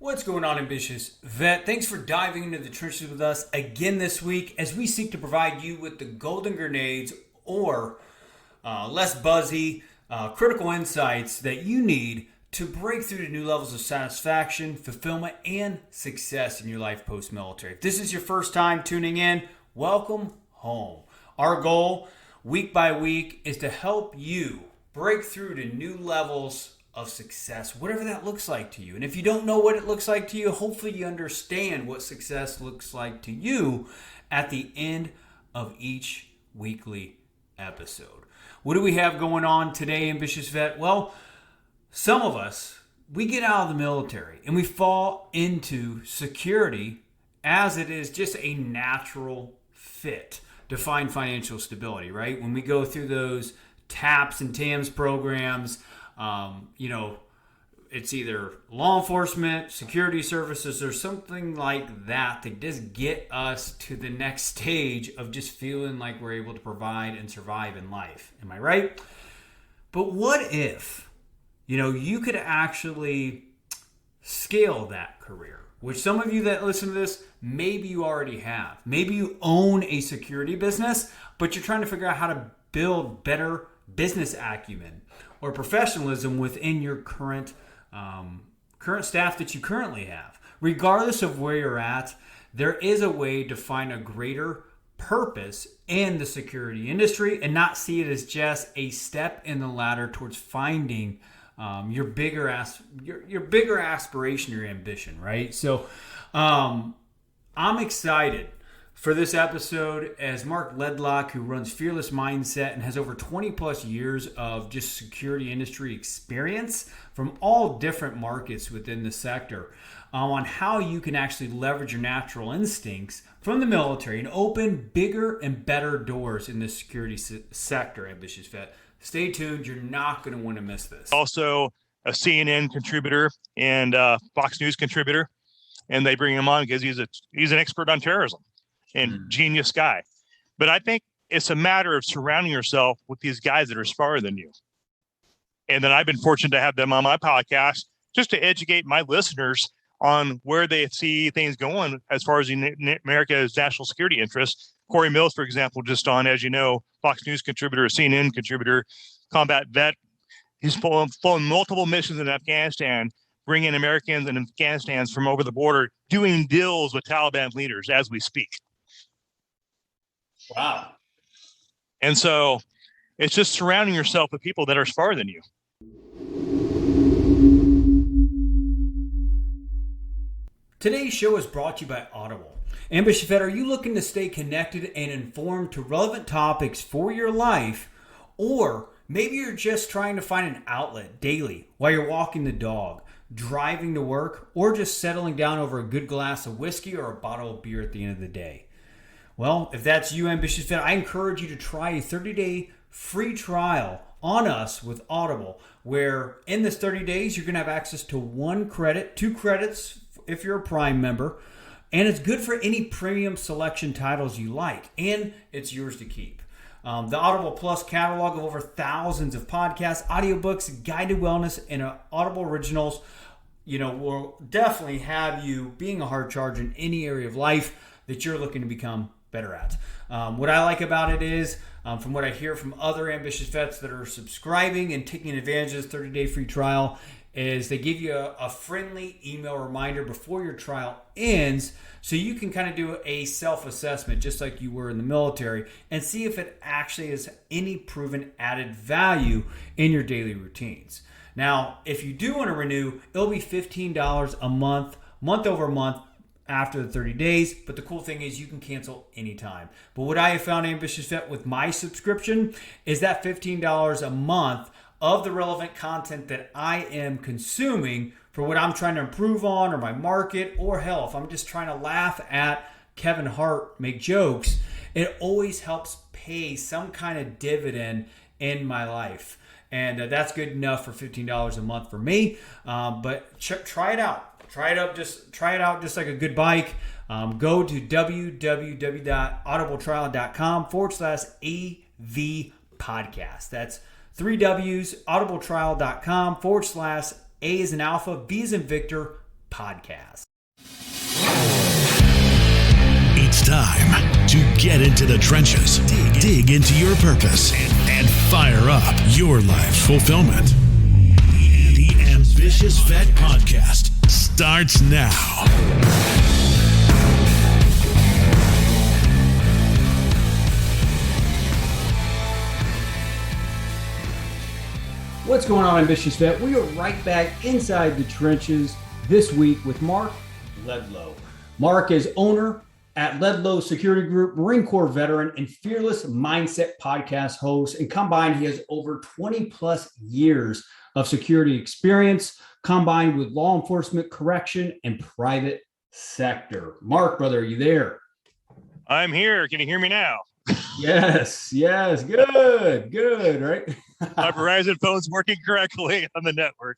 What's going on, ambitious vet? Thanks for diving into the trenches with us again this week as we seek to provide you with the golden grenades or less buzzy, critical insights that you need to break through to new levels of satisfaction, fulfillment, and success in your life post-military. If this is your first time tuning in, welcome home. Our goal, week by week, is to help you break through to new levels of success, whatever that looks like to you. And if you don't know what it looks like to you, hopefully you understand what success looks like to you at the end of each weekly episode. What do we have going on today, Ambitious Vet? Well, some of us, we get out of the military and we fall into security as it is just a natural fit to find financial stability, right? When we go through those TAPS and TAMS programs, it's either law enforcement, security services, or something like that that just get us to the next stage of just feeling like we're able to provide and survive in life. Am I right? But what if, you could actually scale that career, which some of you that listen to this, maybe you already have. Maybe you own a security business, but you're trying to figure out how to build better business acumen or professionalism within your current staff that you currently have. Regardless of where you're at, there is a way to find a greater purpose in the security industry and not see it as just a step in the ladder towards finding your bigger aspiration, your ambition, right? So I'm excited for this episode as Mark Ledlow, who runs Fearless Mindset and has over 20 plus years of just security industry experience from all different markets within the sector, on how you can actually leverage your natural instincts from the military and open bigger and better doors in the security sector, Ambitious Vet. Stay tuned. You're not going to want to miss this. Also a CNN contributor and Fox News contributor, and they bring him on because he's an expert on terrorism and genius guy. But I think it's a matter of surrounding yourself with these guys that are smarter than you. And then I've been fortunate to have them on my podcast just to educate my listeners on where they see things going as far as America's national security interests. Corey Mills, for example, just on, as you know, Fox News contributor, CNN contributor, combat vet. He's flown multiple missions in Afghanistan, bringing Americans and Afghanistans from over the border, doing deals with Taliban leaders as we speak. Wow. And so it's just surrounding yourself with people that are smarter than you. Today's show is brought to you by Audible. Ambitious Vet, are you looking to stay connected and informed to relevant topics for your life? Or maybe you're just trying to find an outlet daily while you're walking the dog, driving to work, or just settling down over a good glass of whiskey or a bottle of beer at the end of the day. Well, if that's you, Ambitious Vet, I encourage you to try a 30-day free trial on us with Audible, where in this 30 days, you're going to have access to 1 credit, 2 credits if you're a Prime member, and it's good for any premium selection titles you like, and it's yours to keep. The Audible Plus catalog of over thousands of podcasts, audiobooks, guided wellness, and Audible originals, will definitely have you being a hard charge in any area of life that you're looking to become better at. What I like about it is, from what I hear from other ambitious vets that are subscribing and taking advantage of this 30-day free trial, is they give you a friendly email reminder before your trial ends, so you can kind of do a self-assessment just like you were in the military and see if it actually has any proven added value in your daily routines. Now, if you do want to renew, it'll be $15 a month, month over month, after the 30 days, but the cool thing is you can cancel anytime. But what I have found, Ambitious Vet, with my subscription is that $15 a month of the relevant content that I am consuming for what I'm trying to improve on, or my market, or hell, if I'm just trying to laugh at Kevin Hart make jokes, it always helps pay some kind of dividend in my life. And that's good enough for $15 a month for me. But try it out. Try it out just like a good bike. Go to www.audibletrial.com/AV podcast. That's 3 W's, audibletrial.com/A as in alpha, V as in Victor, podcast. It's time to get into the trenches, dig into your purpose, and fire up your life fulfillment. The Ambitious Vet Podcast starts now. What's going on, Ambitious Vet? We are right back inside the trenches this week with Mark Ledlow. Mark is owner at Ledlow Security Group, Marine Corps veteran, and Fearless Mindset podcast host. And combined, he has over 20 plus years of security experience, combined with law enforcement, correction, and private sector. Mark, brother, are you there? I'm here. Can you hear me now? Yes. Good, right? My Verizon phone's working correctly on the network.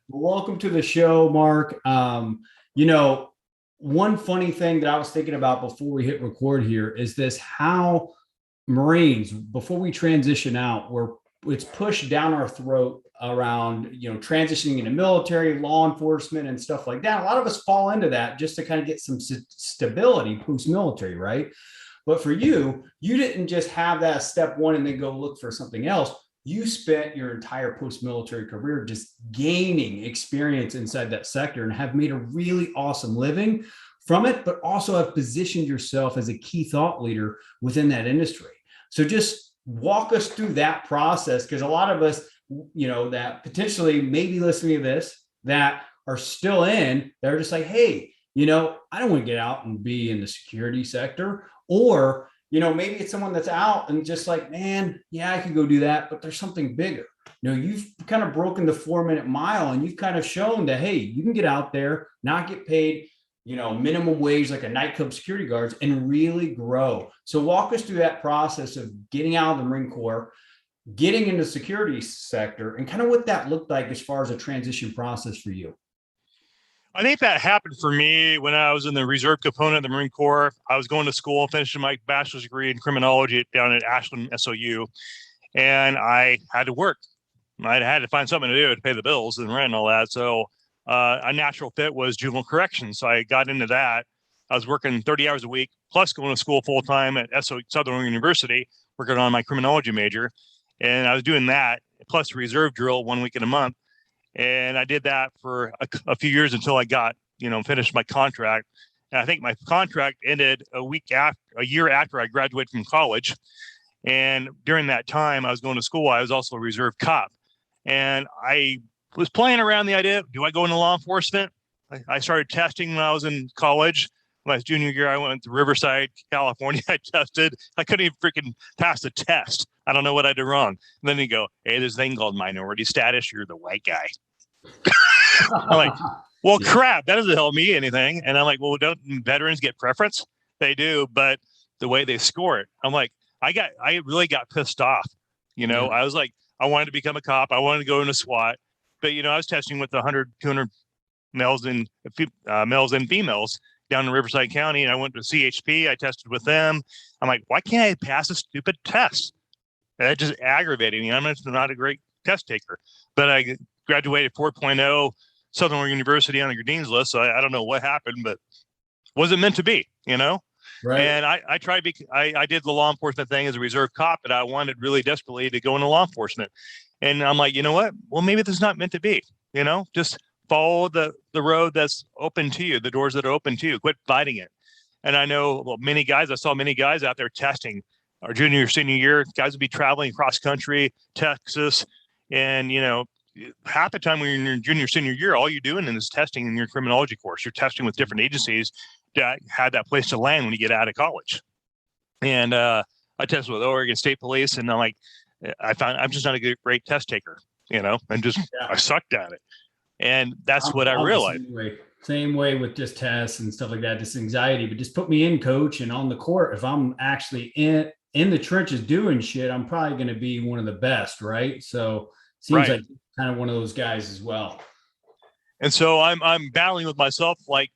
Welcome to the show, Mark. One funny thing that I was thinking about before we hit record here is this: how Marines, before we transition out, it's pushed down our throat around, transitioning into military, law enforcement, and stuff like that. A lot of us fall into that just to kind of get some stability post-military, right? But for you didn't just have that step one and then go look for something else. You spent your entire post-military career just gaining experience inside that sector and have made a really awesome living from it, but also have positioned yourself as a key thought leader within that industry. So just walk us through that process, because a lot of us, that potentially maybe listening to this, that are still in, they're just like, hey, I don't want to get out and be in the security sector. Or, maybe it's someone that's out and just like, man, yeah, I can go do that, but there's something bigger. You've kind of broken the 4-minute mile, and you've kind of shown that, hey, you can get out there, not get paid, minimum wage like a nightclub security guards, and really grow. So walk us through that process of getting out of the Marine Corps, getting into the security sector, and kind of what that looked like as far as a transition process for you. I think that happened for me when I was in the reserve component of the Marine Corps. I was going to school, finishing my bachelor's degree in criminology down at Ashland SOU, and I had to work. I had to find something to do to pay the bills and rent and all that. So a natural fit was juvenile corrections. So I got into that. I was working 30 hours a week, plus going to school full time at Southern Oregon University, working on my criminology major. And I was doing that, plus reserve drill 1 week in a month. And I did that for a few years until I got, finished my contract. And I think my contract ended a year after I graduated from college. And during that time I was going to school, I was also a reserve cop. And I was playing around the idea, do I go into law enforcement? I started testing when I was in college. My junior year, I went to Riverside, California. I tested. I couldn't even freaking pass the test. I don't know what I did wrong. And then you go, hey, there's a thing called minority status. You're the white guy. I'm like, well, crap, that doesn't help me anything. And I'm like, well, don't veterans get preference? They do, but the way they score it, I'm like, I really got pissed off. I was like, I wanted to become a cop. I wanted to go into SWAT, but I was testing with 100, 200 males and females down in Riverside County, and I went to CHP. I tested with them. I'm like, why can't I pass a stupid test? And that just aggravated me. I'm not a great test taker, but I graduated 4.0 Southern Oregon University on the Dean's list. So I don't know what happened, but wasn't meant to be, Right. And I tried. I did the law enforcement thing as a reserve cop, but I wanted really desperately to go into law enforcement. And I'm like, you know what? Well, maybe this is not meant to be. Just follow the road that's open to you, the doors that are open to you. Quit fighting it. And I know I saw many guys out there testing our junior, senior year. Guys would be traveling across country, Texas, and half the time when you're in your junior, senior year, all you're doing is testing in your criminology course. You're testing with different agencies that had that place to land when you get out of college. And I tested with Oregon State Police, and I'm like, I found I'm just not a great test taker, and just I sucked at it. And that's what I realized. Same way with just tests and stuff like that, just anxiety, but just put me in, coach, and on the court, if I'm actually in the trenches doing shit, I'm probably going to be one of the best. Right. So seems like kind of one of those guys as well. And so I'm battling with myself, like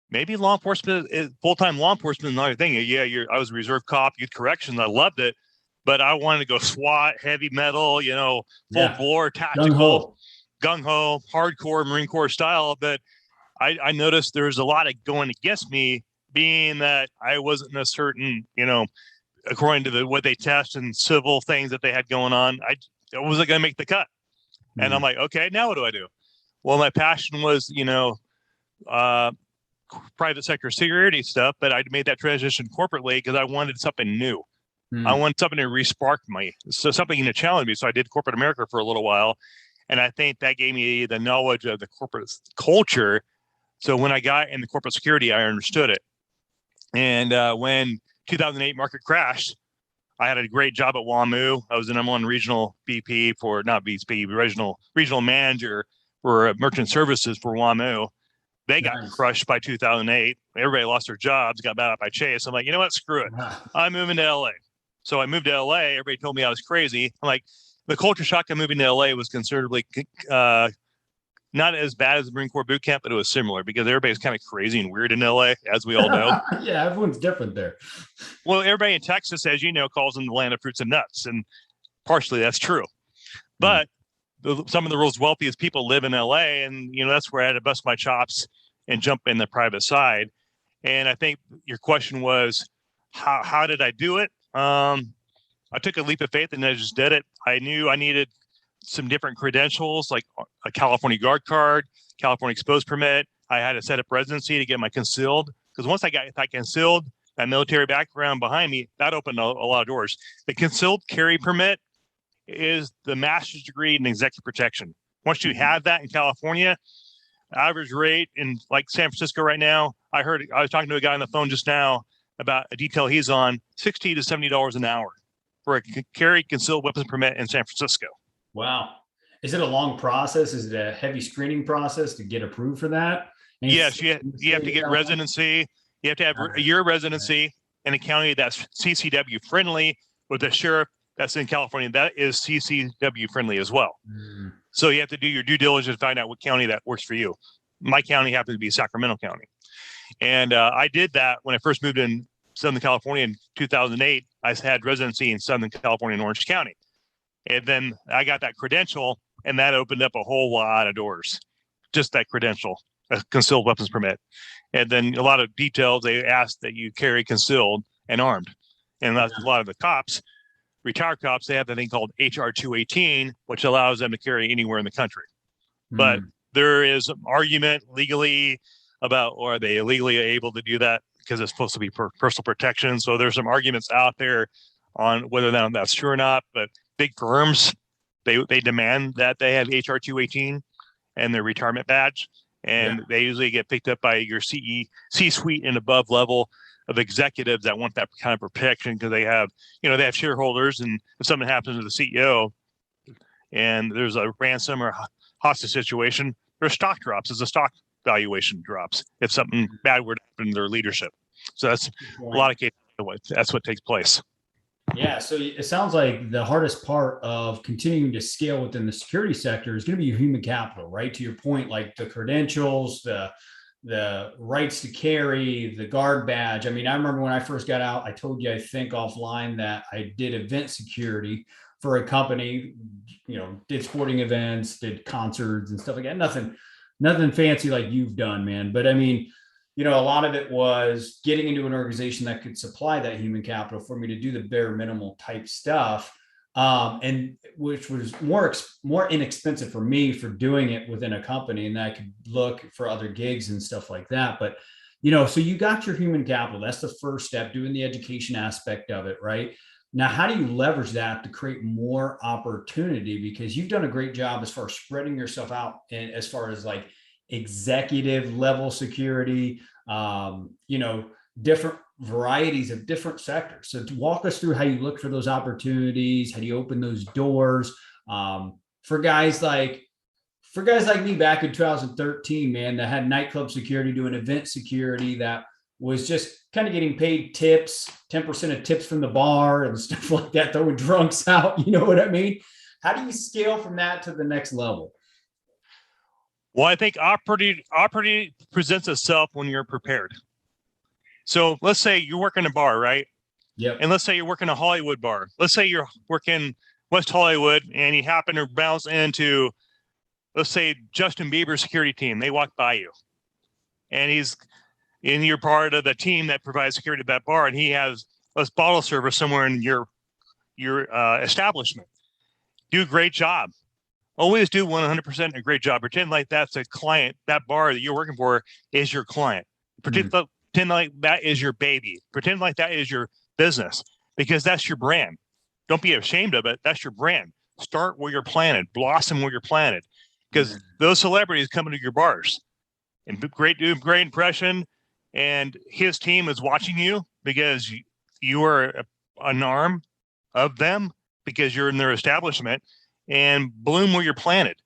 maybe law enforcement is full-time law enforcement is another thing. Yeah. I was a reserve cop, youth corrections. I loved it, but I wanted to go SWAT, heavy metal, full bore, tactical. gung-ho, hardcore Marine Corps style, but I noticed there was a lot of going against me, being that I wasn't a certain, according to what they test and civil things that they had going on, I wasn't going to make the cut. And I'm like, okay, now what do I do? Well, my passion was, private sector security stuff, but I made that transition corporately because I wanted something new. I wanted something to re-spark me, so something to challenge me. So I did corporate America for a little while, and I think that gave me the knowledge of the corporate culture. So when I got in the corporate security, I understood it. And when 2008 market crashed, I had a great job at WAMU. I was the #1 regional VP for, not VP, regional manager for merchant services for WAMU. They got crushed by 2008. Everybody lost their jobs, got bought out by Chase. I'm like, you know what? Screw it. I'm moving to LA. So I moved to LA. Everybody told me I was crazy. I'm like, the culture shock of moving to LA was considerably not as bad as the Marine Corps boot camp, but it was similar because everybody's kind of crazy and weird in LA, as we all know. Yeah, everyone's different there. Well, everybody in Texas, as you know, calls them the land of fruits and nuts. And partially that's true. But some of the world's wealthiest people live in LA. And, that's where I had to bust my chops and jump in the private side. And I think your question was, how did I do it? I took a leap of faith and I just did it. I knew I needed some different credentials, like a California Guard card, California Exposed permit. I had to set up residency to get my concealed, because once I got that concealed, that military background behind me, that opened a lot of doors. The concealed carry permit is the master's degree in executive protection. Once you have that in California, average rate in like San Francisco right now, I was talking to a guy on the phone just now about a detail he's on, $60 to $70 an hour for a carry concealed weapons permit in San Francisco. Wow. Is it a long process? Is it a heavy screening process to get approved for that? Yes, you have to get residency. You have to have a year of residency in a county that's CCW friendly, with a sheriff that's in California that is CCW friendly as well. So you have to do your due diligence to find out what county that works for you. My county happens to be Sacramento County. And I did that when I first moved in Southern California in 2008. I had residency in Southern California and Orange County. And then I got that credential, and that opened up a whole lot of doors. Just that credential, a concealed weapons permit. And then a lot of details, they asked that you carry concealed and armed. And that's a lot of the cops, retired cops, they have the thing called HR 218, which allows them to carry anywhere in the country. But there is an argument legally about, or are they illegally able to do that because it's supposed to be personal protection. So there's some arguments out there on whether that's true or not. But big firms, they demand that they have HR 218 and their retirement badge, and they usually get picked up by your C-suite and above level of executives that want that kind of protection, because they have shareholders, and if something happens to the CEO and there's a ransom or hostage situation, there's stock drops. As a stock valuation drops if something bad were to happen to their leadership. So that's a lot of cases. That's what takes place. Yeah. So it sounds like the hardest part of continuing to scale within the security sector is going to be your human capital, right? To your point, like the credentials, the rights to carry, the guard badge. I mean, I remember when I first got out, I told you, I think offline, that I did event security for a company, did sporting events, did concerts and stuff like that. Nothing fancy like you've done, man. But I mean, a lot of it was getting into an organization that could supply that human capital for me to do the bare minimal type stuff, and which was more inexpensive for me for doing it within a company, and that I could look for other gigs and stuff like that. But so you got your human capital. That's the first step, doing the education aspect of it, right? Now, how do you leverage that to create more opportunity? Because you've done a great job as far as spreading yourself out, and as far as like executive level security, different varieties of different sectors. So to walk us through how you look for those opportunities, how do you open those doors for guys like me back in 2013, man, that had nightclub security, doing event security, that was just kind of getting paid tips, 10% of tips from the bar and stuff like that, throwing drunks out. You know what I mean? How do you scale from that to the next level? Well, I think opportunity presents itself when you're prepared. So let's say you work in a bar, right? Yep. And let's say you're working a Hollywood bar. Let's say you're working West Hollywood and you happen to bounce into let's say Justin Bieber's security team, they walk by you and you're part of the team that provides security at that bar, and he has a bottle service somewhere in your establishment. Do a great job. Always do 100% a great job. Pretend like that's a client. That bar that you're working for is your client. Pretend like that is your baby. Pretend like that is your business, because that's your brand. Don't be ashamed of it. That's your brand. Start where you're planted. Blossom where you're planted, because those celebrities come into your bars and do a great impression. And his team is watching you because you are an arm of them, because you're in their establishment, and bloom where you're planted.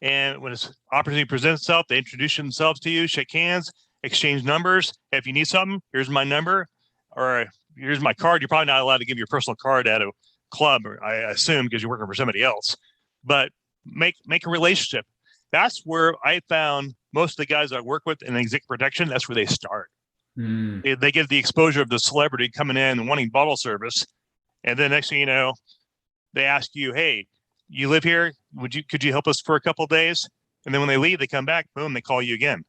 And when this opportunity presents itself, they introduce themselves to you, shake hands, exchange numbers. Hey, if you need something, here's my number, or here's my card. You're probably not allowed to give your personal card at a club, I assume, because you're working for somebody else. But make a relationship. That's where I found most of the guys I work with in executive protection. That's where they start. They get the exposure of the celebrity coming in and wanting bottle service, and then next thing you know, they ask you, "Hey, you live here? Could you help us for a couple of days?" And then when they leave, they come back. Boom, they call you again.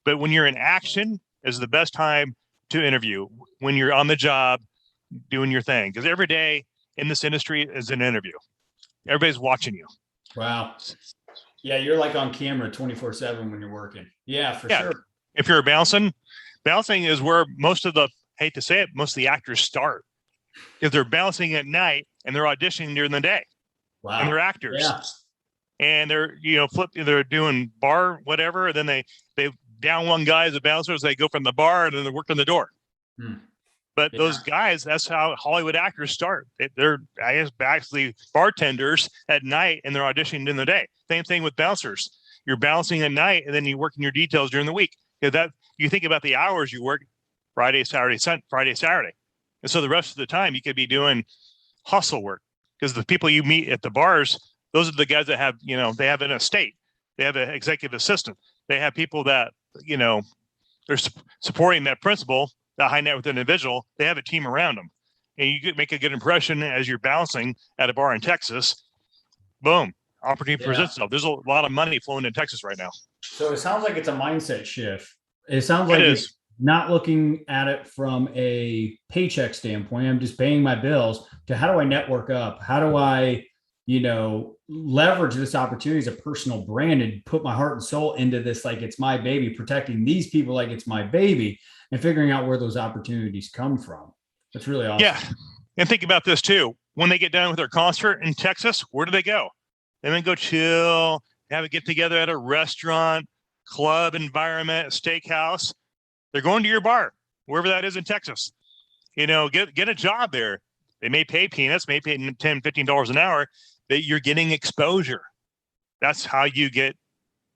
But when you're in action, is the best time to interview. When you're on the job, doing your thing, because every day in this industry is an interview. Everybody's watching you. Wow. Yeah, you're like on camera 24/7 when you're working. Yeah, for sure. If you're bouncing is where most of the actors start, because they're bouncing at night and they're auditioning during the day. Wow. And they're actors. Yeah. And they're, they're doing bar, whatever. And then they down one guy as a bouncer, they go from the bar and then they work on the door. But those guys, that's how Hollywood actors start. They're, I guess, actually bartenders at night, and they're auditioning in the day. Same thing with bouncers. You're bouncing at night, and then you work in your details during the week. You think about the hours you work Friday, Saturday. And so the rest of the time you could be doing hustle work, because the people you meet at the bars, those are the guys that have, they have an estate. They have an executive assistant. They have people that, they're supporting that principal, the high net worth individual. They have a team around them, and you could make a good impression as you're bouncing at a bar in Texas. Boom, opportunity presents itself. There's a lot of money flowing in Texas right now. So it sounds like it's a mindset shift. It sounds like it's not looking at it from a paycheck standpoint. I'm just paying my bills, to how do I network up? How do I, leverage this opportunity as a personal brand and put my heart and soul into this like it's my baby, protecting these people like it's my baby, and figuring out where those opportunities come from. That's really awesome. Yeah. And think about this too. When they get done with their concert in Texas, where do they go? They then go chill, have a get together at a restaurant, club environment, steakhouse. They're going to your bar, wherever that is in Texas. Get a job there. They may pay peanuts, may pay $10, $15 an hour, but you're getting exposure. That's how you get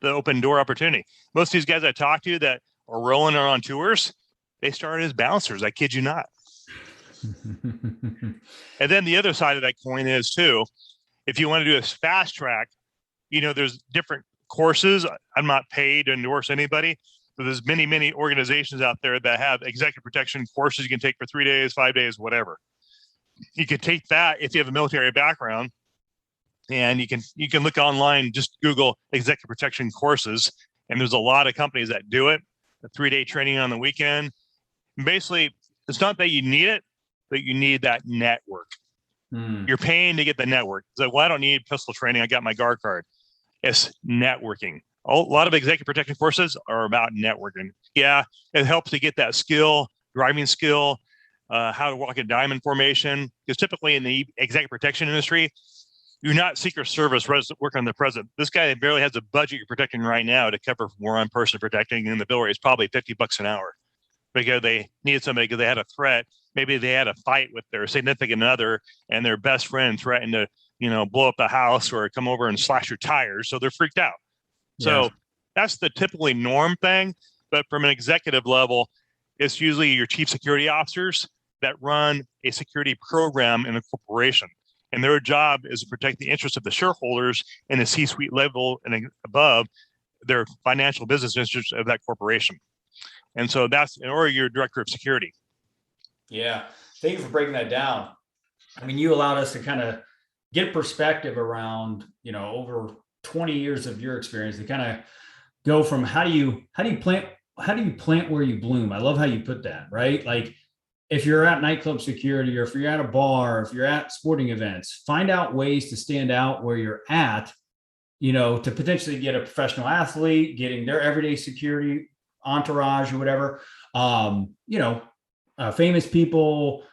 the open door opportunity. Most of these guys I talk to that are rolling or on tours, they started as bouncers. I kid you not. And then the other side of that coin is too, if you want to do a fast track, there's different courses. I'm not paid to endorse anybody, but there's many, many organizations out there that have executive protection courses you can take for 3 days, 5 days, whatever. You can take that if you have a military background, and you can look online, just Google executive protection courses. And there's a lot of companies that do it, a 3-day training on the weekend. And basically, it's not that you need it, but you need that network. You're paying to get the network. So, I don't need pistol training. I got my guard card. It's networking. A lot of executive protection courses are about networking. Yeah, it helps to get that skill, driving skill, how to walk in diamond formation. Because typically in the executive protection industry, you're not Secret Service working on the president. This guy barely has a budget you're protecting right now to cover one person protecting, and the bill rate is probably $50 an hour, because they needed somebody because they had a threat. Maybe they had a fight with their significant other, and their best friend threatened to, blow up the house or come over and slash your tires. So they're freaked out. So that's the typically norm thing. But from an executive level, it's usually your chief security officers that run a security program in a corporation. And their job is to protect the interests of the shareholders in the C-suite level and above, their financial business interests of that corporation. And so or your director of security. Yeah. Thank you for breaking that down. I mean, you allowed us to kind of get perspective around, over 20 years of your experience to kind of go from how do you plant where you bloom? I love how you put that, right? Like if you're at nightclub security or if you're at a bar, if you're at sporting events, find out ways to stand out where you're at, to potentially get a professional athlete, getting their everyday security entourage or whatever, famous people,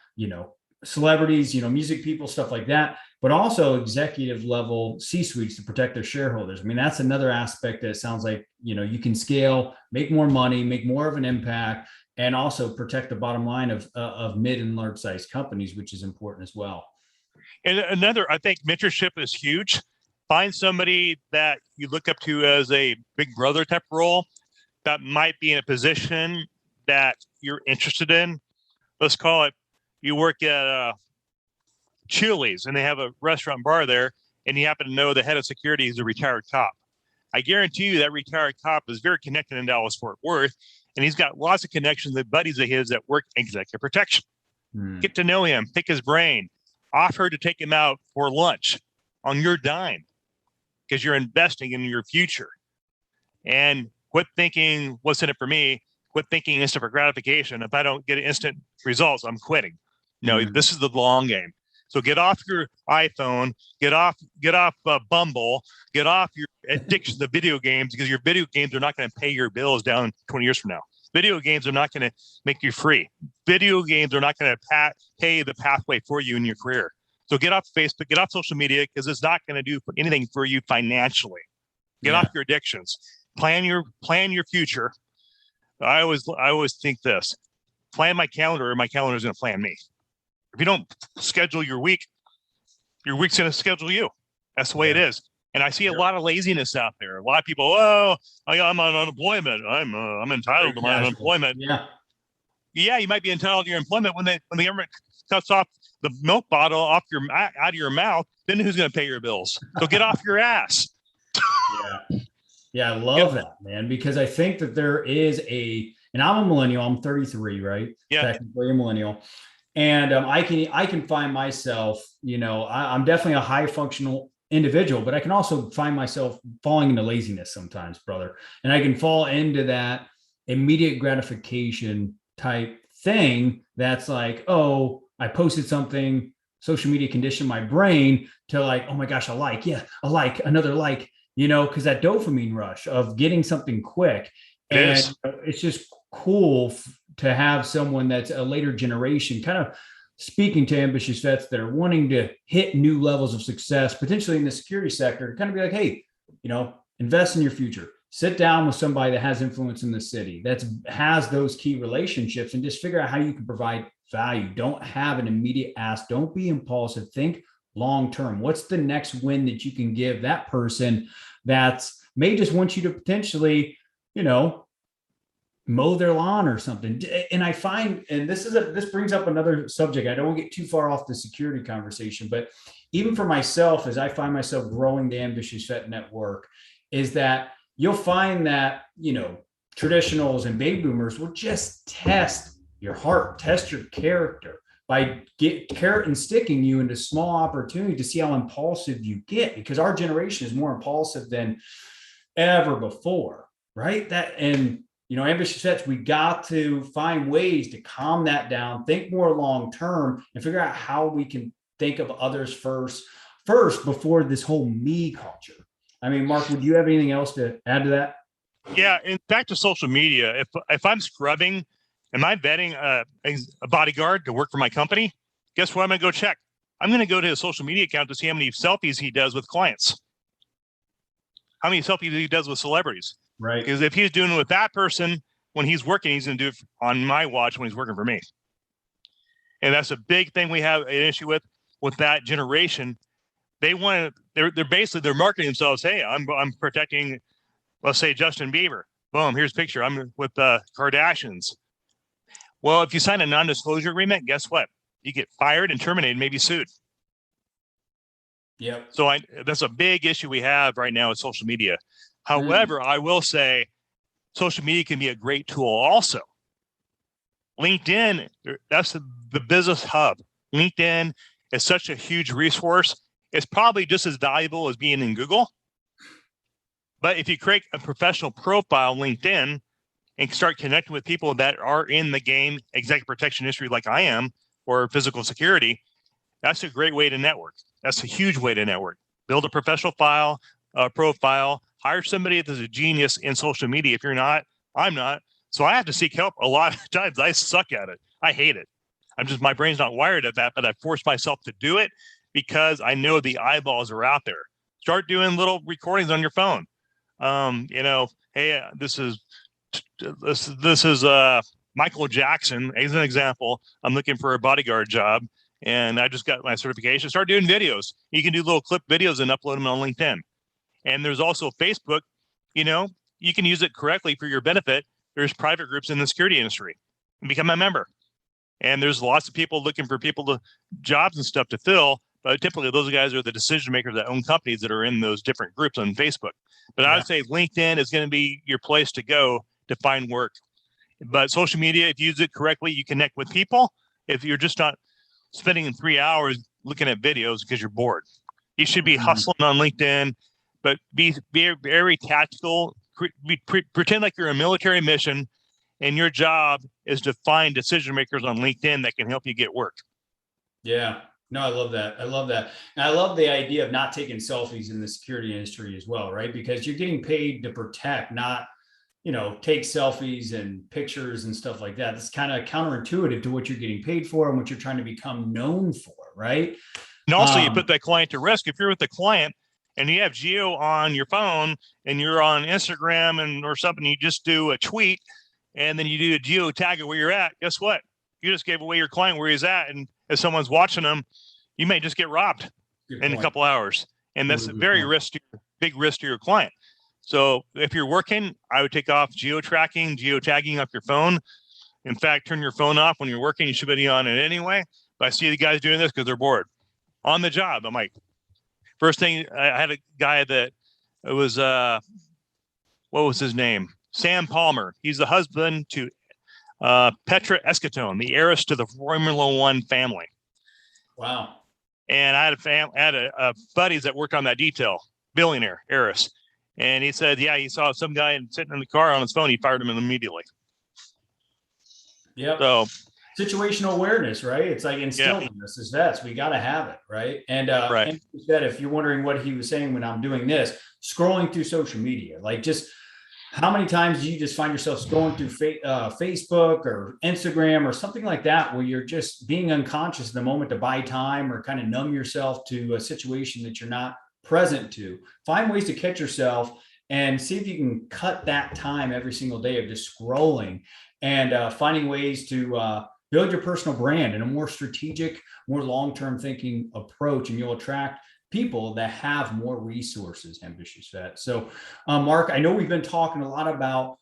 celebrities, music people, stuff like that, but also executive level C-suites to protect their shareholders. I mean, that's another aspect that it sounds like, you can scale, make more money, make more of an impact, and also protect the bottom line of mid and large size companies, which is important as well. And another, I think mentorship is huge. Find somebody that you look up to as a big brother type role that might be in a position that you're interested in. Let's call it, you work at Chili's and they have a restaurant bar there, and you happen to know the head of security is a retired cop. I guarantee you that retired cop is very connected in Dallas-Fort Worth, and he's got lots of connections with buddies of his that work executive protection. Get to know him, pick his brain, offer to take him out for lunch on your dime because you're investing in your future. And quit thinking, what's in it for me? Quit thinking instant for gratification. If I don't get instant results, I'm quitting. No, this is the long game. So get off your iPhone, get off Bumble, get off your addiction to video games, because your video games are not going to pay your bills down 20 years from now. Video games are not going to make you free. Video games are not going to pay the pathway for you in your career. So get off Facebook, get off social media, because it's not going to do anything for you financially. Get off your addictions. Plan your future. I always think this: plan my calendar, or my calendar is going to plan me. If you don't schedule your week's going to schedule you. That's the way it is. And I see a lot of laziness out there. A lot of people, I'm on unemployment. I'm entitled to my unemployment. Yeah, you might be entitled to your employment when the government cuts off the milk bottle out of your mouth. Then who's going to pay your bills? So get off your ass. Yeah, I love that, man, because I think that there is and I'm a millennial. I'm 33, right? Yeah, technically a millennial. And I can find myself, I'm definitely a high functional individual, but I can also find myself falling into laziness sometimes, brother. And I can fall into that immediate gratification type thing. That's like, oh, I posted something, social media conditioned my brain to like, oh my gosh, a like, another like, because that dopamine rush of getting something quick. And it's just cool to have someone that's a later generation kind of speaking to ambitious vets that are wanting to hit new levels of success, potentially in the security sector, to kind of be like, hey, invest in your future. Sit down with somebody that has influence in the city, that has those key relationships, and just figure out how you can provide value. Don't have an immediate ask. Don't be impulsive. Think long-term. What's the next win that you can give that person that may just want you to potentially, mow their lawn or something. And I find, and this brings up another subject. I don't want to get too far off the security conversation, but even for myself, as I find myself growing the Ambitious Vet Network, is that you'll find that, traditionals and baby boomers will just test your heart, test your character by carrot and sticking you into small opportunity to see how impulsive you get, because our generation is more impulsive than ever before, right? Ambitious vets, we got to find ways to calm that down, think more long-term, and figure out how we can think of others first before this whole me culture. I mean, Mark, would you have anything else to add to that? Yeah. And back to social media. If I'm scrubbing, am I vetting a bodyguard to work for my company? Guess what? I'm going to go check. I'm going to go to his social media account to see how many selfies he does with clients. How many selfies he does with celebrities. Right. Because if he's doing it with that person when he's working, he's going to do it on my watch when he's working for me. And that's a big thing we have an issue with that generation. They're marketing themselves. Hey, I'm protecting, let's say, Justin Bieber. Boom, here's a picture. I'm with the Kardashians. Well, if you sign a non-disclosure agreement, guess what? You get fired and terminated, maybe sued. Yeah. So that's a big issue we have right now with social media. However, I will say social media can be a great tool also. LinkedIn, that's the business hub. LinkedIn is such a huge resource. It's probably just as valuable as being in Google. But if you create a professional profile on LinkedIn and start connecting with people that are in the game, executive protection industry like I am, or physical security, that's a great way to network. That's a huge way to network. Build a professional profile, hire somebody that's a genius in social media. If you're not, I'm not. So I have to seek help a lot of times. I suck at it. I hate it. My brain's not wired at that, but I force myself to do it because I know the eyeballs are out there. Start doing little recordings on your phone. Hey, this is Michael Jackson. As an example, I'm looking for a bodyguard job and I just got my certification. Start doing videos. You can do little clip videos and upload them on LinkedIn. And there's also Facebook. You can use it correctly for your benefit. There's private groups in the security industry. Become a member. And there's lots of people looking for jobs and stuff to fill. But typically those guys are the decision makers that own companies that are in those different groups on Facebook. But I would say LinkedIn is going to be your place to go to find work. But social media, if you use it correctly, you connect with people. If you're just not spending 3 hours looking at videos because you're bored, you should be hustling on LinkedIn, but be very tactical. Pretend like you're a military mission and your job is to find decision makers on LinkedIn that can help you get work. Yeah. No, I love that. I love that. And I love the idea of not taking selfies in the security industry as well, right? Because you're getting paid to protect, not, take selfies and pictures and stuff like that. It's kind of counterintuitive to what you're getting paid for and what you're trying to become known for, right? And also you put that client to risk. If you're with the client and you have geo on your phone and you're on Instagram or something, you just do a tweet and then you do a geo tag of where you're at. Guess what? You just gave away your client where he's at. And if someone's watching them, you may just get robbed in a couple hours. And that's a very big risk to your client. So if you're working, I would take off geo tagging off your phone. In fact, turn your phone off when you're working. You should be on it anyway. But I see the guys doing this because they're bored on the job. I'm like, first thing, I had a guy that it was, what was his name? Sam Palmer. He's the husband to Petra Escatone, the heiress to the Formula One family. Wow. And I had a buddies that worked on that detail, billionaire heiress. And he said, yeah, he saw some guy sitting in the car on his phone. He fired him immediately. Yep. So situational awareness, right? It's like instilled in us as vets. We got to have it, right? And and he said, if you're wondering what he was saying when I'm doing this, scrolling through social media, like just how many times do you just find yourself scrolling through Facebook or Instagram or something like that, where you're just being unconscious in the moment to buy time or kind of numb yourself to a situation that you're not present to? Find ways to catch yourself and see if you can cut that time every single day of just scrolling and finding ways to build your personal brand in a more strategic, more long-term thinking approach, and you'll attract people that have more resources, ambitious vet. So, Mark, I know we've been talking a lot about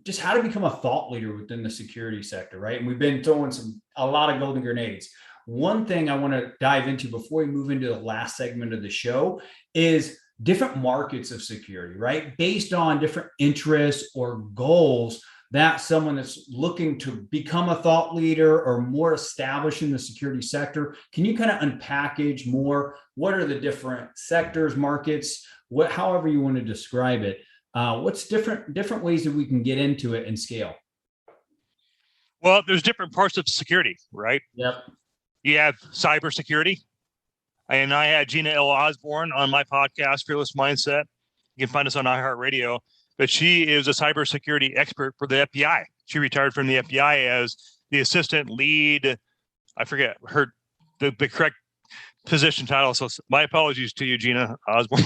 just how to become a thought leader within the security sector, right? And we've been throwing a lot of golden grenades. One thing I want to dive into before we move into the last segment of the show is different markets of security, right? Based on different interests or goals that someone that's looking to become a thought leader or more established in the security sector. Can you kind of unpackage more? What are the different sectors, markets, however you want to describe it? What's different ways that we can get into it and scale? Well, there's different parts of security, right? Yep. You have cybersecurity. And I had Gina L. Osborne on my podcast, Fearless Mindset. You can find us on iHeartRadio. But she is a cybersecurity expert for the FBI. She retired from the FBI as the assistant lead. I forget the correct position title. So my apologies to you, Gina Osborne.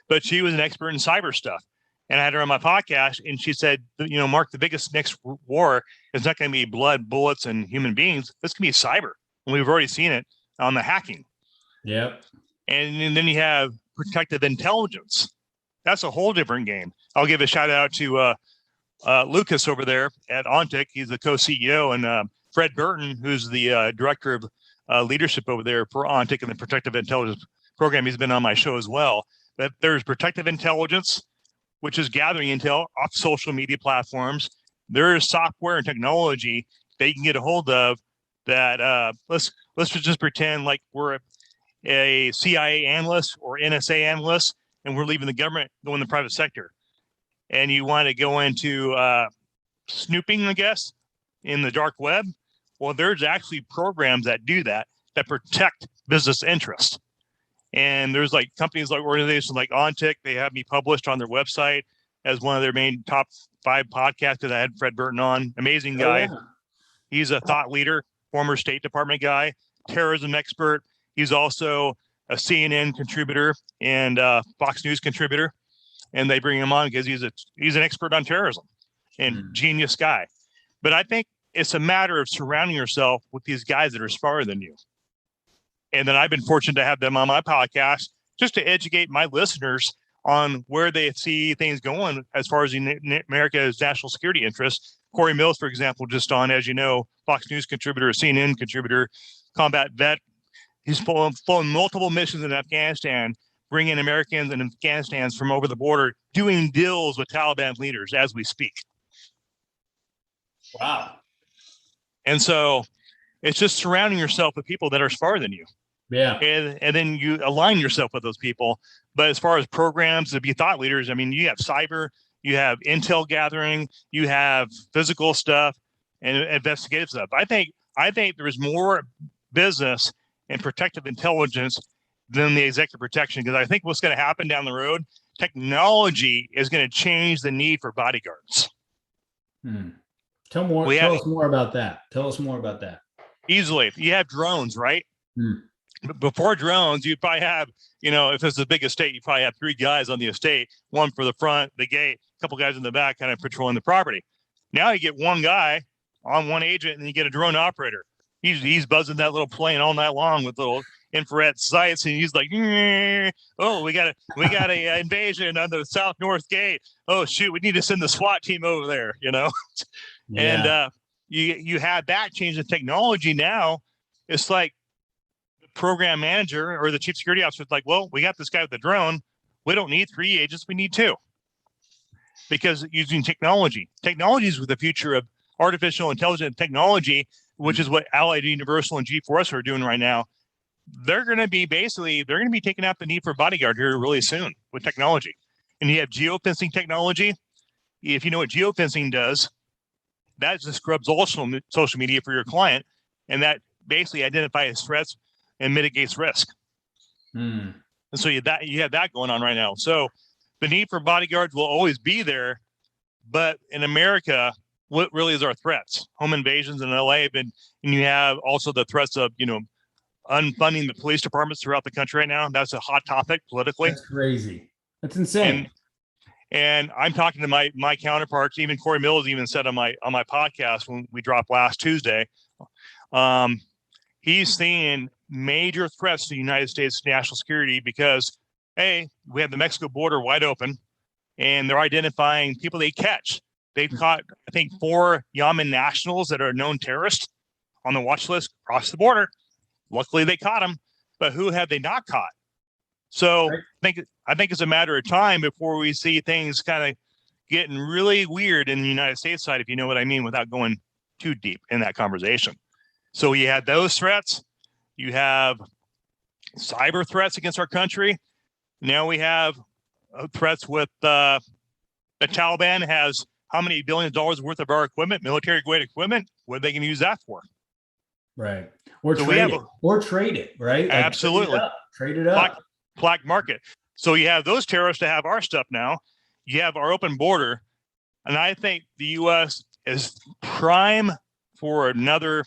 But she was an expert in cyber stuff. And I had her on my podcast, and she said, Mark, the biggest next war is not going to be blood, bullets, and human beings. This can be cyber. And we've already seen it on the hacking. Yep. And then you have protective intelligence. That's a whole different game. I'll give a shout out to Lucas over there at Ontic. He's the co-CEO, and Fred Burton, who's the director of leadership over there for Ontic and the protective intelligence program. He's been on my show as well. But there's protective intelligence, which is gathering intel off social media platforms. There is software and technology that you can get a hold of that let's just pretend like we're a CIA analyst or NSA analyst, and we're leaving the government, going in the private sector. And you want to go into snooping, I guess, in the dark web. Well, there's actually programs that do that protect business interests. And there's like companies like organizations like Ontic. They have me published on their website as one of their main top 5 podcasts because I had Fred Burton on. Amazing guy. Oh, yeah. He's a thought leader, former State Department guy, terrorism expert. He's also a CNN contributor and Fox News contributor. And they bring him on because he's an expert on terrorism and genius guy. But I think it's a matter of surrounding yourself with these guys that are smarter than you. And then I've been fortunate to have them on my podcast just to educate my listeners on where they see things going as far as America's national security interests. Corey Mills, for example, just on, as you know, Fox News contributor, CNN contributor, combat vet. He's flown multiple missions in Afghanistan, bringing Americans and Afghanistans from over the border, doing deals with Taliban leaders as we speak. Wow. And so it's just surrounding yourself with people that are smarter than you. Yeah. And then you align yourself with those people. But as far as programs to be thought leaders, I mean, you have cyber, you have intel gathering, you have physical stuff and investigative stuff. I think there is more business and protective intelligence than the executive protection, because I think what's going to happen down the road, technology is going to change the need for bodyguards. Tell us more about that. Easily. You have drones, right? Before drones, you probably have, if it's the big estate, you probably have 3 guys on the estate, one for the front, the gate, a couple guys in the back kind of patrolling the property. Now you get one guy on one agent and you get a drone operator. He's buzzing that little plane all night long with little infrared sights, and he's like, oh, we got a invasion on the south-north gate. Oh shoot, we need to send the SWAT team over there, Yeah. And you have that change in technology now. It's like the program manager or the chief security officer is like, well, we got this guy with the drone. We don't need 3 agents, we need 2. Because using technology is the future of artificial intelligence technology, which is what Allied Universal and G4S are doing right now. They're going to be taking out the need for a bodyguard here really soon with technology. And you have geofencing technology. If you know what geofencing does, that just scrubs all social media for your client. And that basically identifies threats and mitigates risk. And so you have that going on right now. So the need for bodyguards will always be there. But in America, what really is our threats? Home invasions in LA and you have also the threats of, unfunding the police departments throughout the country right now. That's a hot topic politically. That's crazy. That's insane. And I'm talking to my counterparts. Even Corey Mills even said on my podcast when we dropped last Tuesday, he's seeing major threats to the United States national security because, we have the Mexico border wide open, and they're identifying people they catch. They've caught, I think, 4 Yemen nationals that are known terrorists on the watch list across the border. Luckily, they caught them, but who have they not caught? So I think it's a matter of time before we see things kind of getting really weird in the United States side, if you know what I mean, without going too deep in that conversation. So you had those threats. You have cyber threats against our country. Now we have threats with the Taliban has how many billions of dollars worth of our equipment, military grade equipment? What are they going to use that for? Right. Or trade it, right? Like absolutely. Trade it up. Black market. So you have those terrorists to have our stuff now. You have our open border. And I think the U.S. is prime for another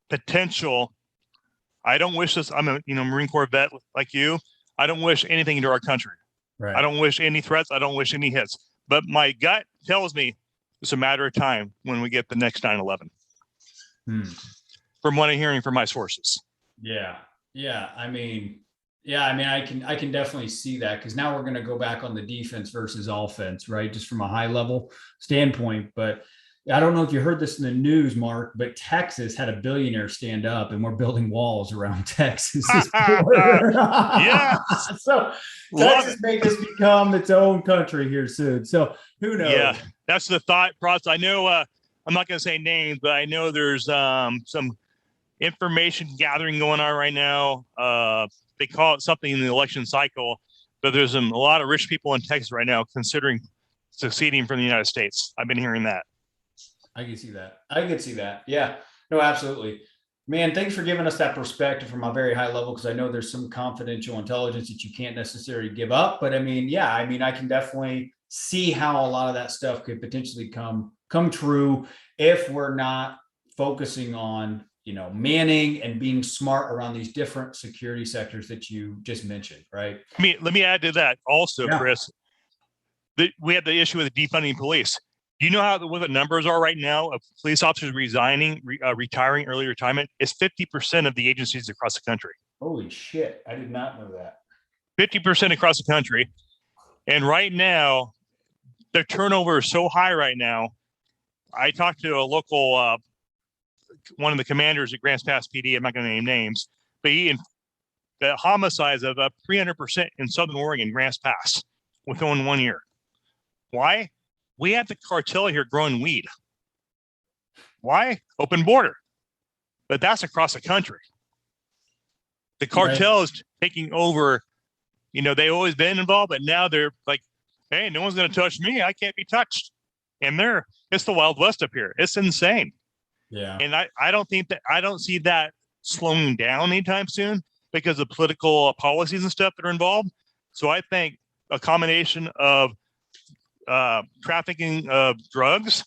potential. I don't wish this. I'm a Marine Corps vet like you. I don't wish anything into our country. Right. I don't wish any threats. I don't wish any hits. But my gut tells me it's a matter of time when we get the next 9/11. From what I'm hearing from my sources. Yeah. I mean, I can definitely see that, because now we're going to go back on the defense versus offense, right? Just from a high level standpoint. But I don't know if you heard this in the news, Mark, but Texas had a billionaire stand up, and we're building walls around Texas. Yeah. So Texas may just become its own country here soon. So who knows? Yeah, that's the thought process. I know, I'm not going to say names, but I know there's some information gathering going on right now. They call it something in the election cycle but there's a lot of rich people in Texas right now considering seceding from the United States. I've been hearing that. I can see that. I can see that. Yeah. No, absolutely. Man, thanks for giving us that perspective from a very high level, because I know there's some confidential intelligence that you can't necessarily give up. But I mean, yeah, I mean, I can definitely see how a lot of that stuff could potentially come true if we're not focusing on, manning and being smart around these different security sectors that you just mentioned, right? Let me add to that also, Yeah. Chris. We have the issue with the defunding police. Do you know what the numbers are right now of police officers retiring early retirement? It's 50% of the agencies across the country. Holy shit. I did not know that. 50% across the country. And right now, their turnover is so high right now. I talked to a local, one of the commanders at Grants Pass PD. I'm not going to name names, but the homicides of up 300% in Southern Oregon, Grants Pass, within 1 year. Why? We have the cartel here growing weed. Why? Open border. But that's across the country. The cartel is taking over. They've always been involved, but now they're like, hey, no one's going to touch me. I can't be touched. And it's the Wild West up here. It's insane. Yeah. And I don't see that slowing down anytime soon because of political policies and stuff that are involved. So I think a combination of trafficking of drugs,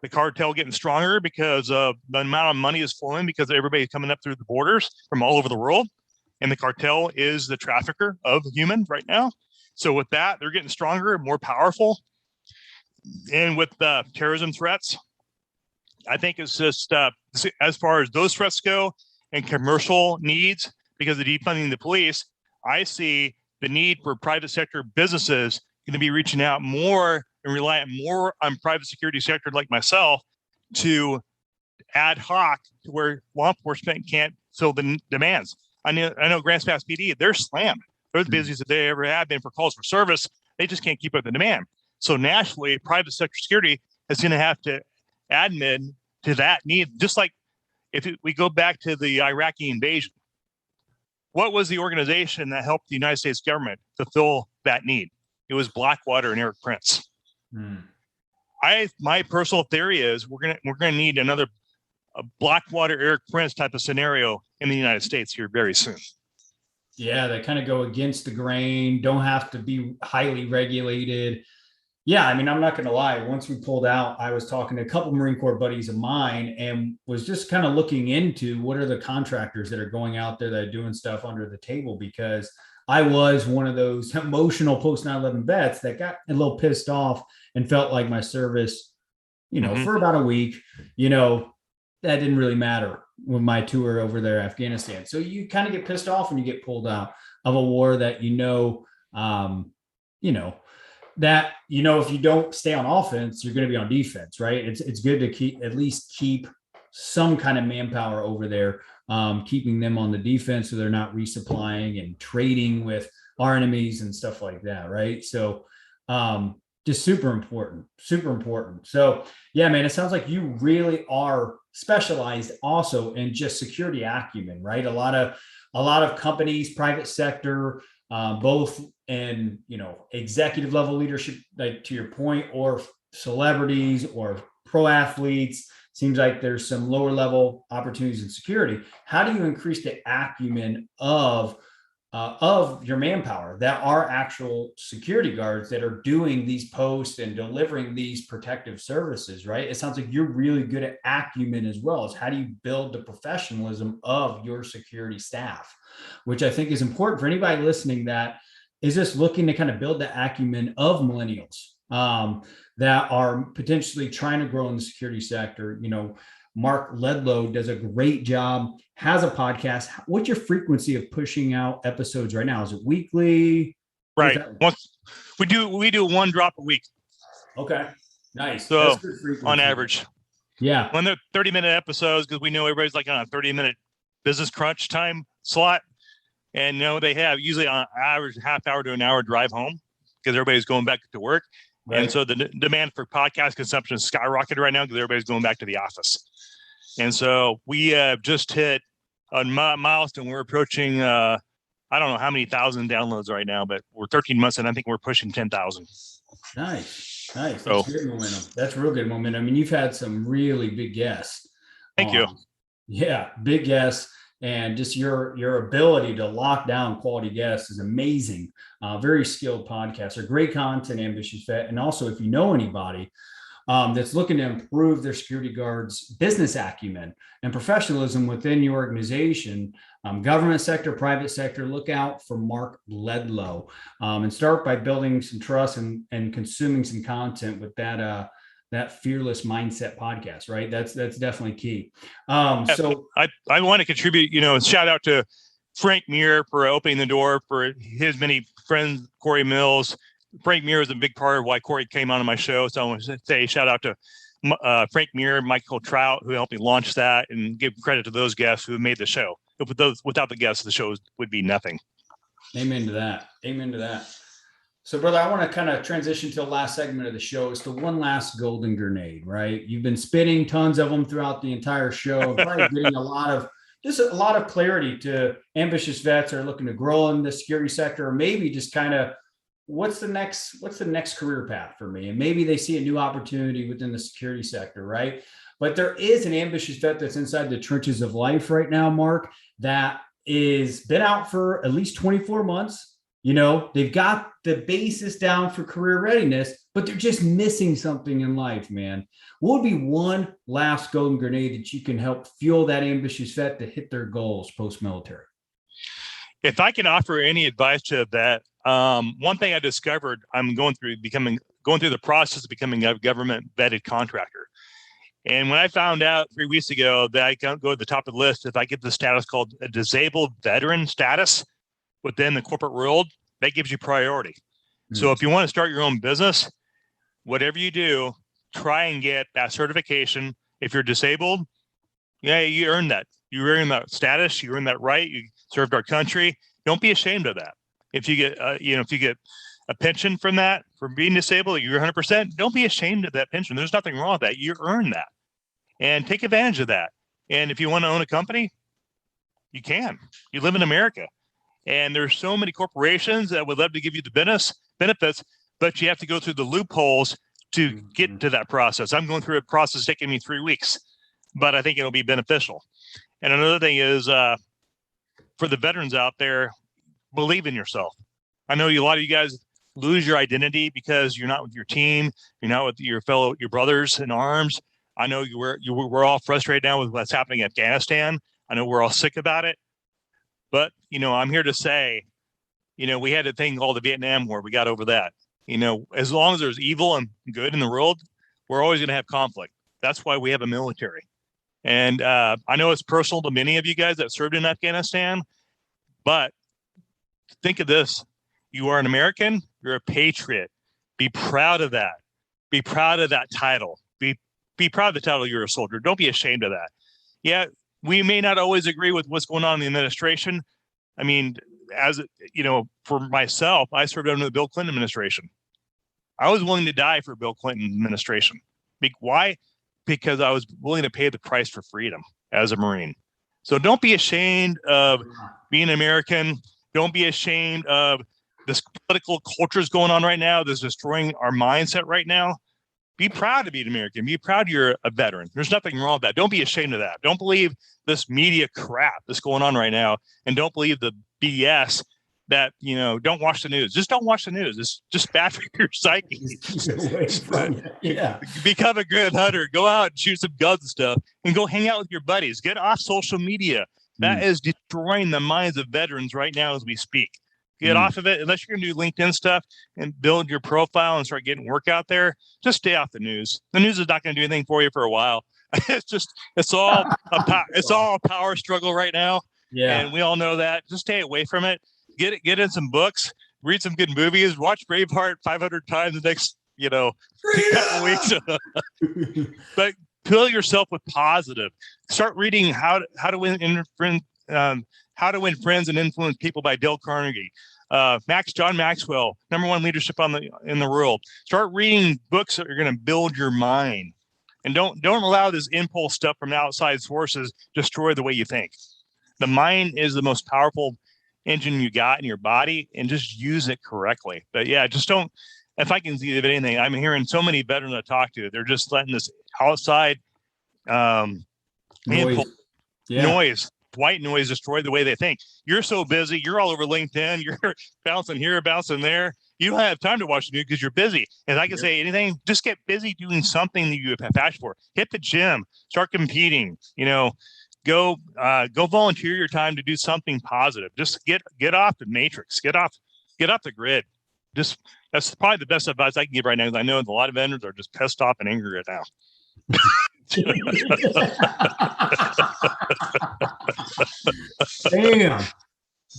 the cartel getting stronger because of the amount of money is flowing because everybody's coming up through the borders from all over the world. And the cartel is the trafficker of humans right now. So with that, they're getting stronger, more powerful. And with the terrorism threats, I think it's just as far as those threats go and commercial needs, because of defunding the police, I see the need for private sector businesses going to be reaching out more and relying more on private security sector like myself to ad hoc to where law enforcement can't fill the demands. I know Grants Pass PD, they're slammed. They're the busiest that they ever have been for calls for service. They just can't keep up the demand. So nationally, private sector security is going to have to admin to that need. Just like we go back to the Iraqi invasion, what was the organization that helped the United States government fulfill that need? It was Blackwater and Eric Prince. My personal theory is we're gonna need another Blackwater Eric Prince type of scenario in the United States here very soon. Yeah, they kind of go against the grain, don't have to be highly regulated. Yeah, I mean, I'm not going to lie. Once we pulled out, I was talking to a couple Marine Corps buddies of mine and was just kind of looking into what are the contractors that are going out there that are doing stuff under the table, because I was one of those emotional post 9/11 vets that got a little pissed off and felt like my service, for about a week, that didn't really matter with my tour over there, Afghanistan. So you kind of get pissed off when you get pulled out of a war that, that, if you don't stay on offense, you're going to be on defense, right? It's good to at least keep some kind of manpower over there, keeping them on the defense so they're not resupplying and trading with our enemies and stuff like that, right? So just super important. So yeah, man, it sounds like you really are specialized also in just security acumen, right? A lot of companies, private sector, both in, executive level leadership, like to your point, or celebrities or pro athletes. Seems like there's some lower level opportunities in security. How do you increase the acumen of your manpower that are actual security guards that are doing these posts and delivering these protective services, right? It sounds like you're really good at acumen as well. As how do you build the professionalism of your security staff, which I think is important for anybody listening that is just looking to kind of build the acumen of millennials that are potentially trying to grow in the security sector. Mark Ledlow does a great job, has a podcast. What's your frequency of pushing out episodes right now? Is it weekly? Right. We do one drop a week. Okay. Nice. So on average. Yeah. When they're 30-minute episodes, because we know everybody's like on a 30-minute business crunch time slot. And they have usually on average half hour to an hour drive home because everybody's going back to work. Right. And so the demand for podcast consumption is skyrocketed right now because everybody's going back to the office. And so we have just hit a milestone. We're approaching I don't know how many thousand downloads right now, but we're 13 months and I think we're pushing 10,000. Nice. That's So, good momentum. That's real good momentum. I mean, you've had some really big guests. thank you. Yeah, big guests, and just your ability to lock down quality guests is amazing. Very skilled podcaster, great content, ambitious vet, and also if you know anybody that's looking to improve their security guards' business acumen and professionalism within your organization, government sector, private sector, look out for Mark Ledlow, and start by building some trust and consuming some content with that fearless mindset podcast, right? That's definitely key. So I want to contribute, shout out to Frank Muir for opening the door for his many friends, Corey Mills. Frank Muir is a big part of why Corey came onto my show. So I want to say shout out to Frank Muir, Michael Trout, who helped me launch that, and give credit to those guests who made the show. Without the guests, the show would be nothing. Amen to that. So, brother, I want to kind of transition to the last segment of the show. It's the one last golden grenade, right? You've been spitting tons of them throughout the entire show, probably getting a lot of clarity to ambitious vets that are looking to grow in the security sector, or maybe just kind of what's the next career path for me? And maybe they see a new opportunity within the security sector, right? But there is an ambitious vet that's inside the trenches of life right now, Mark, that is been out for at least 24 months. They've got the basis down for career readiness, but they're just missing something in life, man. What would be one last golden grenade that you can help fuel that ambitious vet to hit their goals post-military? If I can offer any advice to that, one thing I discovered, I'm going through the process of becoming a government vetted contractor. And when I found out 3 weeks ago that I can't go to the top of the list if I get the status called a disabled veteran status within the corporate world, that gives you priority. Mm-hmm. So if you want to start your own business, whatever you do, try and get that certification. If you're disabled, yeah, you earn that. You earn that status. You earn that right. You served our country. Don't be ashamed of that. If you get, if you get a pension from that, for being disabled, you're 100%. Don't be ashamed of that pension. There's nothing wrong with that. You earn that, and take advantage of that. And if you want to own a company, you can. You live in America, and there's so many corporations that would love to give you the benefits, but you have to go through the loopholes to get to that process. I'm going through a process taking me 3 weeks, but I think it'll be beneficial. And another thing is, for the veterans out there, believe in yourself. I know a lot of you guys lose your identity because you're not with your team, you're not with your brothers in arms. I know we're all frustrated now with what's happening in Afghanistan. I know we're all sick about it, but I'm here to say, we had a thing called the Vietnam War. We got over that. As long as there's evil and good in the world, we're always going to have conflict. That's why we have a military. And I know it's personal to many of you guys that served in Afghanistan, but think of this. You are an American. You're a patriot. Be proud of that. Be proud of that title. Be proud of the title you're a soldier. Don't be ashamed of that. Yeah, we may not always agree with what's going on in the administration. I mean, for myself, I served under the Bill Clinton administration. I was willing to die for Bill Clinton administration. Why? Because I was willing to pay the price for freedom as a Marine. So don't be ashamed of being American. Don't be ashamed of this political cultures going on right now that's destroying our mindset right now. Be proud to be an American. Be proud you're a veteran. There's nothing wrong with that. Don't be ashamed of that. Don't believe this media crap that's going on right now. And don't believe the BS that, don't watch the news. Just don't watch the news. It's just bad for your psyche. Yeah. Become a good hunter. Go out and shoot some guns and stuff and go hang out with your buddies. Get off social media. That is destroying the minds of veterans right now as we speak. Get off of it. Unless you're going to do LinkedIn stuff and build your profile and start getting work out there, just stay off the news. The news is not going to do anything for you for a while. It's all a power struggle right now. Yeah. And we all know that. Just stay away from it. Get in some books, read some good movies, watch Braveheart 500 times the next, couple weeks. But fill yourself with positive. Start reading How to Win Friends and Influence People by Dale Carnegie. John Maxwell, #1 leadership in the world. Start reading books that are going to build your mind, and don't allow this impulse stuff from outside sources destroy the way you think. The mind is the most powerful engine you got in your body and just use it correctly. But yeah, just don't, if I can see of anything, I'm hearing so many veterans I talk to, they're just letting this outside Noise. white noise destroy the way they think. You're so busy. You're all over LinkedIn. You're bouncing here, bouncing there. You don't have time to watch the news because you're busy. And I can say anything, just get busy doing something that you have passion for. Hit the gym, start competing, go volunteer your time to do something positive. Just get off the matrix, get off the grid. That's probably the best advice I can give right now, because I know a lot of veterans are just pissed off and angry right now. Damn,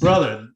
brother,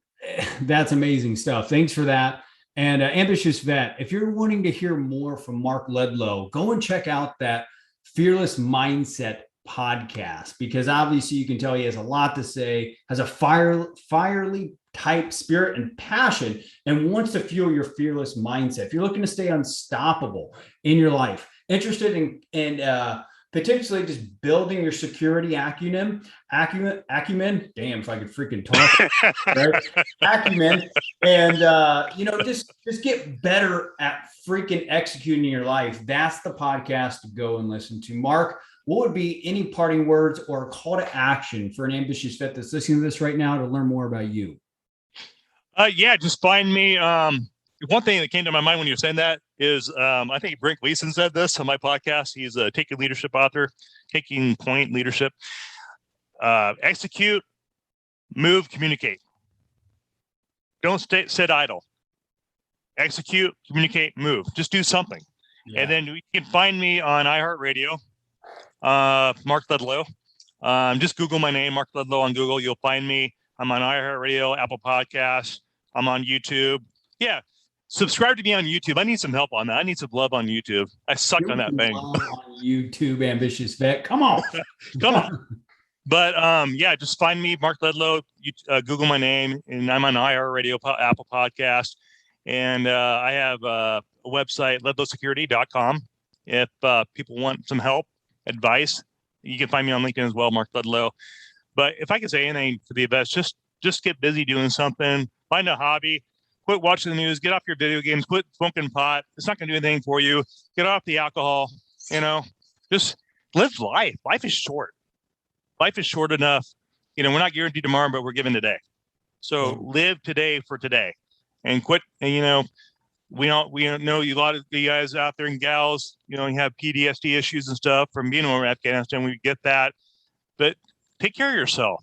that's amazing stuff. Thanks for that. And Ambitious Vet, if you're wanting to hear more from Mark Ledlow, go and check out that Fearless Mindset podcast, because obviously you can tell he has a lot to say, has a fiery type spirit and passion, and wants to fuel your fearless mindset. If you're looking to stay unstoppable in your life, interested in potentially just building your security acumen. Damn, if I could freaking talk, right? Acumen, and just get better at freaking executing your life. That's the podcast to go and listen to. Mark, what would be any parting words or a call to action for an ambitious vet that's listening to this right now to learn more about you? Just find me. One thing that came to my mind when you were saying that is, I think Brink Leeson said this on my podcast. He's a Taking Leadership author, Taking Point Leadership. Execute, move, communicate. Don't sit idle. Execute, communicate, move. Just do something. Yeah. And then you can find me on iHeartRadio, Mark Ledlow. Just Google my name, Mark Ledlow, on Google. You'll find me. I'm on iHeartRadio, Apple Podcasts. I'm on YouTube. Yeah. Subscribe to me on YouTube. I need some help on that. I need some love on YouTube. I sucked on that thing. On YouTube, Ambitious Vet. Come on. Come on. But just find me, Mark Ledlow. Google my name, and I'm on iHeartRadio, Apple Podcast. And I have a website, ledlowsecurity.com. If people want some help, advice, you can find me on LinkedIn as well, Mark Ledlow. But if I could say anything to the best, just get busy doing something. Find a hobby. Quit watching the news. Get off your video games. Quit smoking pot. It's not going to do anything for you. Get off the alcohol. Just live life. Life is short. Life is short enough. We're not guaranteed tomorrow, but we're given today. So live today for today, and quit. And we know a lot of the guys out there and gals. You have PTSD issues and stuff from being over in Afghanistan. We get that, but take care of yourself.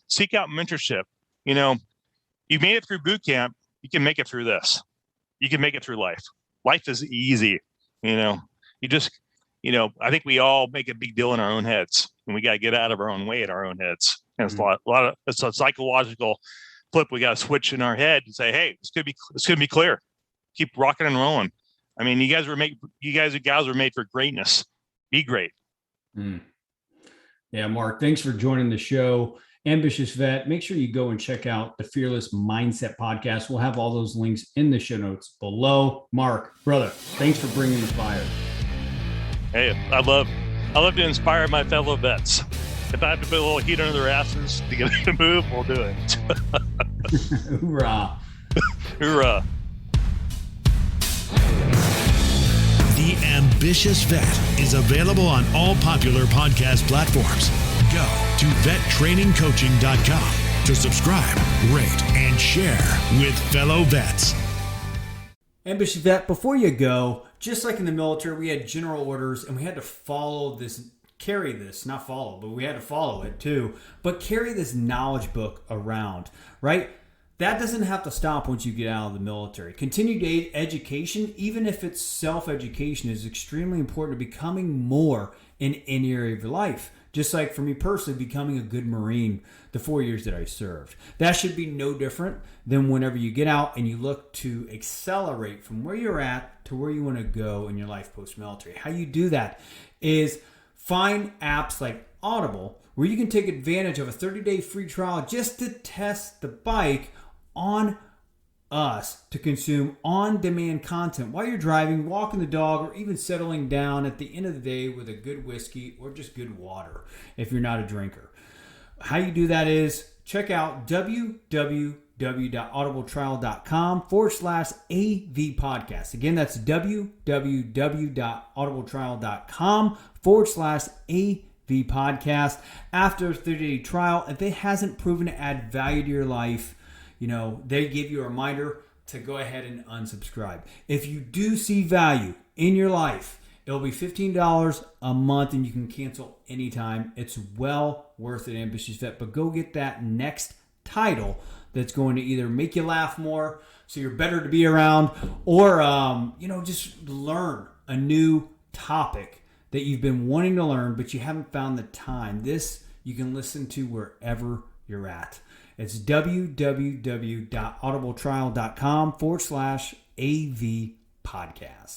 Seek out mentorship. You made it through boot camp. You can make it through this. You can make it through life. Life is easy. You just, I think we all make a big deal in our own heads, and we got to get out of our own way in our own heads. And it's it's a psychological flip. We got to switch in our head and say, hey, it's going to be clear. Keep rocking and rolling. I mean, you guys and gals were made for greatness. Be great. Yeah, Mark, thanks for joining the show. Ambitious Vet, make sure you go and check out the Fearless Mindset podcast. We'll have all those links in the show notes below. Mark, brother, thanks for bringing the fire. Hey, I love to inspire my fellow vets. If I have to put a little heat under their asses to get them to move, we'll do it. Hoorah. Hoorah. The Ambitious Vet is available on all popular podcast platforms. Go to vettrainingcoaching.com to subscribe, rate, and share with fellow vets. Ambitious Vet, before you go, just like in the military, we had general orders and we had to follow this, carry this, not follow, but we had to follow it too, but carry this knowledge book around, right? That doesn't have to stop once you get out of the military. Continued education, even if it's self-education, is extremely important to becoming more in any area of your life. Just like for me personally, becoming a good Marine the 4 years that I served. That should be no different than whenever you get out and you look to accelerate from where you're at to where you want to go in your life post-military. How you do that is find apps like Audible, where you can take advantage of a 30-day free trial just to test the bike on us to consume on-demand content while you're driving, walking the dog, or even settling down at the end of the day with a good whiskey or just good water if you're not a drinker. How you do that is check out www.audibletrial.com/AV podcast. Again, that's www.audibletrial.com/AV podcast. After a 30-day trial, if it hasn't proven to add value to your life, they give you a reminder to go ahead and unsubscribe. If you do see value in your life, it'll be $15 a month and you can cancel anytime. It's well worth it, Ambitious Vet. But go get that next title that's going to either make you laugh more so you're better to be around, or just learn a new topic that you've been wanting to learn but you haven't found the time. This you can listen to wherever you're at. It's www.audibletrial.com/AV podcast.